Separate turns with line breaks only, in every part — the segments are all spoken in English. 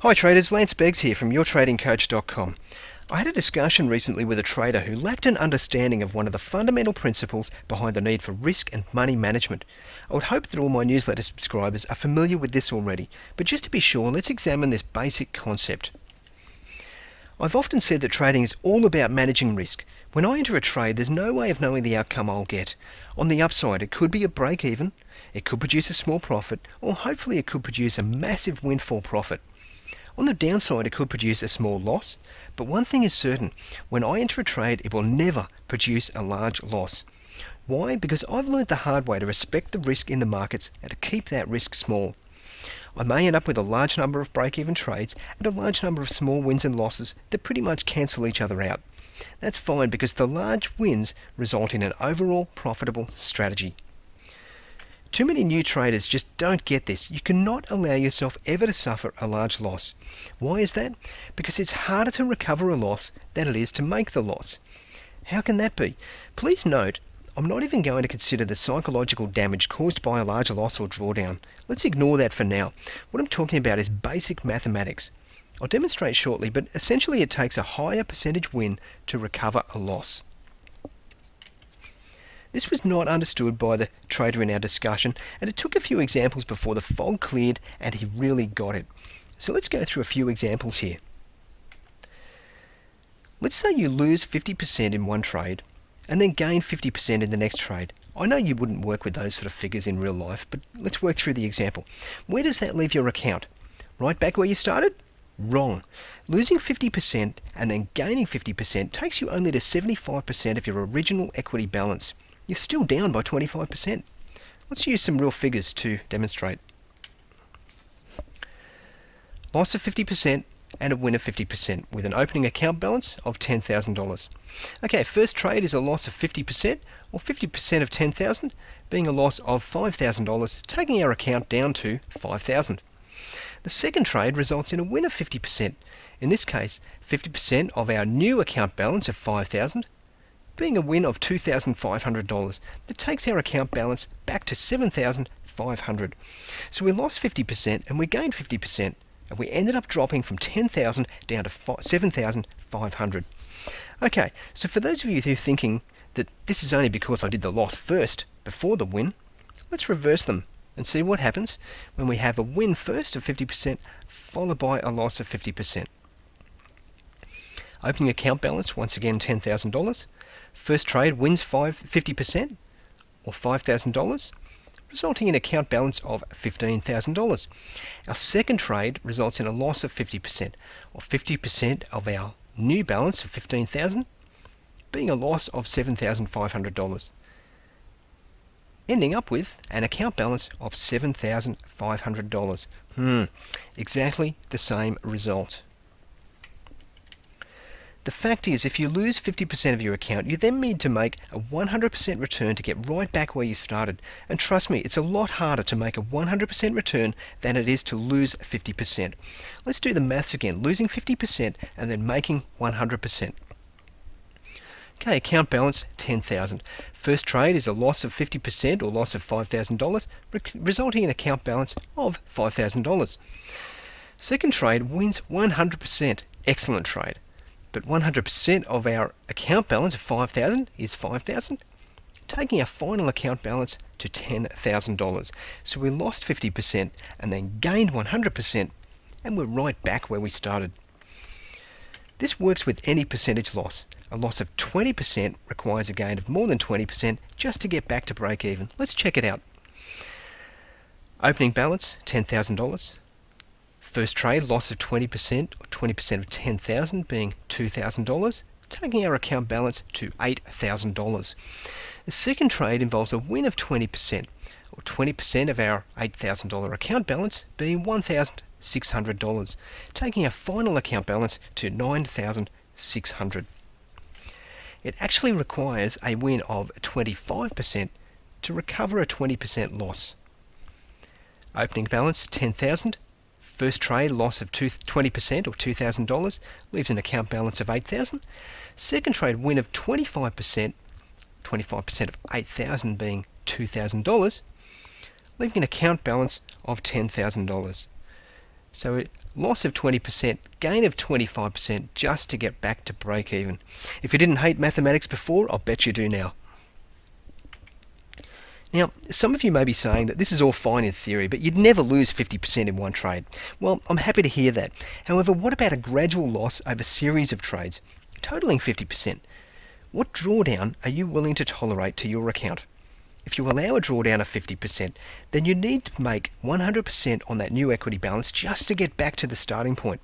Hi traders, Lance Beggs here from yourtradingcoach.com. I had a discussion recently with a trader who lacked an understanding of one of the fundamental principles behind the need for risk and money management. I would hope that all my newsletter subscribers are familiar with this already, but just to be sure, let's examine this basic concept. I've often said that trading is all about managing risk. When I enter a trade, there's no way of knowing the outcome I'll get. On the upside, it could be a break even, it could produce a small profit, or hopefully it could produce a massive windfall profit. On the downside, it could produce a small loss, but one thing is certain, when I enter a trade, it will never produce a large loss. Why? Because I've learned the hard way to respect the risk in the markets and to keep that risk small. I may end up with a large number of break-even trades and a large number of small wins and losses that pretty much cancel each other out. That's fine because the large wins result in an overall profitable strategy. Too many new traders just don't get this. You cannot allow yourself ever to suffer a large loss. Why is that? Because it's harder to recover a loss than it is to make the loss. How can that be? Please note, I'm not even going to consider the psychological damage caused by a large loss or drawdown. Let's ignore that for now. What I'm talking about is basic mathematics. I'll demonstrate shortly, but essentially it takes a higher percentage win to recover a loss. This was not understood by the trader in our discussion, and it took a few examples before the fog cleared and he really got it. So let's go through a few examples here. Let's say you lose 50% in one trade and then gain 50% in the next trade. I know you wouldn't work with those sort of figures in real life, but let's work through the example. Where does that leave your account? Right back where you started? Wrong. Losing 50% and then gaining 50% takes you only to 75% of your original equity balance. You're still down by 25%. Let's use some real figures to demonstrate. Loss of 50% and a win of 50% with an opening account balance of $10,000. Okay, first trade is a loss of 50% or 50% of $10,000 being a loss of $5,000, taking our account down to $5,000. The second trade results in a win of 50%. In this case, 50% of our new account balance of $5,000 being a win of $2,500. That takes our account balance back to $7,500. So we lost 50% and we gained 50%, and we ended up dropping from $10,000 down to $7,500. Okay, so for those of you who are thinking that this is only because I did the loss first before the win, let's reverse them and see what happens when we have a win first of 50% followed by a loss of 50%. Opening account balance, once again $10,000. First trade wins 50% or $5,000, resulting in account balance of $15,000. Our second trade results in a loss of 50% or 50% of our new balance of $15,000 being a loss of $7,500. Ending up with an account balance of $7,500. Exactly the same result. The fact is, if you lose 50% of your account, you then need to make a 100% return to get right back where you started. And trust me, it's a lot harder to make a 100% return than it is to lose 50%. Let's do the maths again. Losing 50% and then making 100%. Okay, account balance $10,000. First trade is a loss of 50% or loss of $5,000, resulting in account balance of $5,000. Second trade wins 100%. Excellent trade. But 100% of our account balance of $5,000 is $5,000, taking our final account balance to $10,000. So we lost 50% and then gained 100%, and we're right back where we started. This works with any percentage loss. A loss of 20% requires a gain of more than 20% just to get back to break even. Let's check it out. Opening balance, $10,000. First trade, loss of 20% or 20% of $10,000 being $2,000, taking our account balance to $8,000. The second trade involves a win of 20% or 20% of our $8,000 account balance being $1,600, taking our final account balance to $9,600. It actually requires a win of 25% to recover a 20% loss. Opening balance $10,000. First trade, loss of 20% or $2,000, leaves an account balance of $8,000. Second trade, win of 25%, 25% of $8,000 being $2,000, leaving an account balance of $10,000. So a loss of 20%, gain of 25% just to get back to break even. If you didn't hate mathematics before, I'll bet you do now. Now, some of you may be saying that this is all fine in theory, but you'd never lose 50% in one trade. Well, I'm happy to hear that. However, what about a gradual loss over a series of trades, totaling 50%? What drawdown are you willing to tolerate to your account? If you allow a drawdown of 50%, then you need to make 100% on that new equity balance just to get back to the starting point.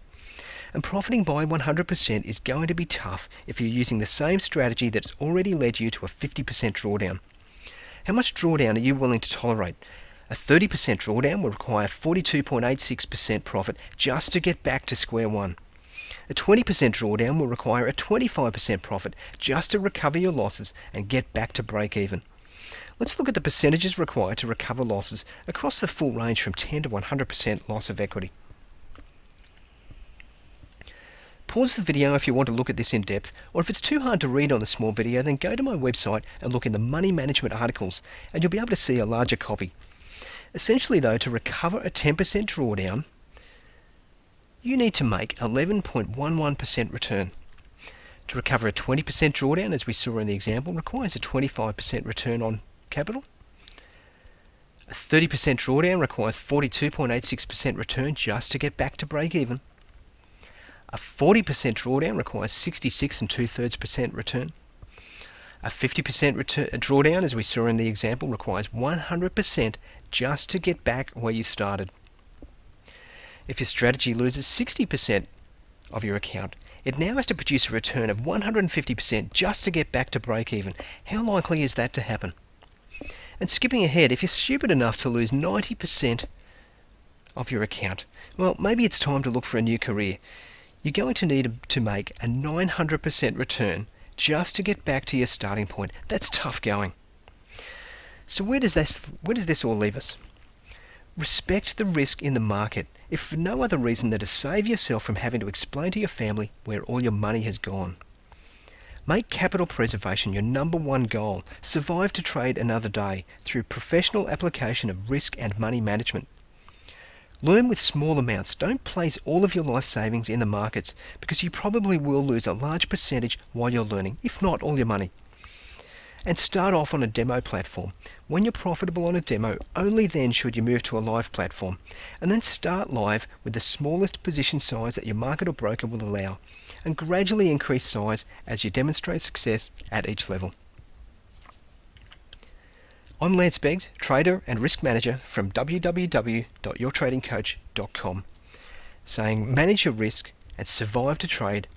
And profiting by 100% is going to be tough if you're using the same strategy that's already led you to a 50% drawdown. How much drawdown are you willing to tolerate? A 30% drawdown will require 42.86% profit just to get back to square one. A 20% drawdown will require a 25% profit just to recover your losses and get back to break even. Let's look at the percentages required to recover losses across the full range from 10 to 100% loss of equity. Pause the video if you want to look at this in depth, or if it's too hard to read on the small video, then go to my website and look in the money management articles and you'll be able to see a larger copy. Essentially though, to recover a 10% drawdown, you need to make 11.11% return. To recover a 20% drawdown, as we saw in the example, requires a 25% return on capital. A 30% drawdown requires 42.86% return just to get back to break even. A 40% drawdown requires 66 2/3% return. A 50% drawdown, as we saw in the example, requires 100% just to get back where you started. If your strategy loses 60% of your account, it now has to produce a return of 150% just to get back to break even. How likely is that to happen? And skipping ahead, if you're stupid enough to lose 90% of your account, well, maybe it's time to look for a new career. You're going to need to make a 900% return just to get back to your starting point. That's tough going. So where does this all leave us? Respect the risk in the market, if for no other reason than to save yourself from having to explain to your family where all your money has gone. Make capital preservation your #1 goal. Survive to trade another day through professional application of risk and money management. Learn with small amounts. Don't place all of your life savings in the markets, because you probably will lose a large percentage while you're learning, if not all your money. And start off on a demo platform. When you're profitable on a demo, only then should you move to a live platform. And then start live with the smallest position size that your market or broker will allow, and gradually increase size as you demonstrate success at each level. I'm Lance Beggs, trader and risk manager from www.yourtradingcoach.com, saying manage your risk and survive to trade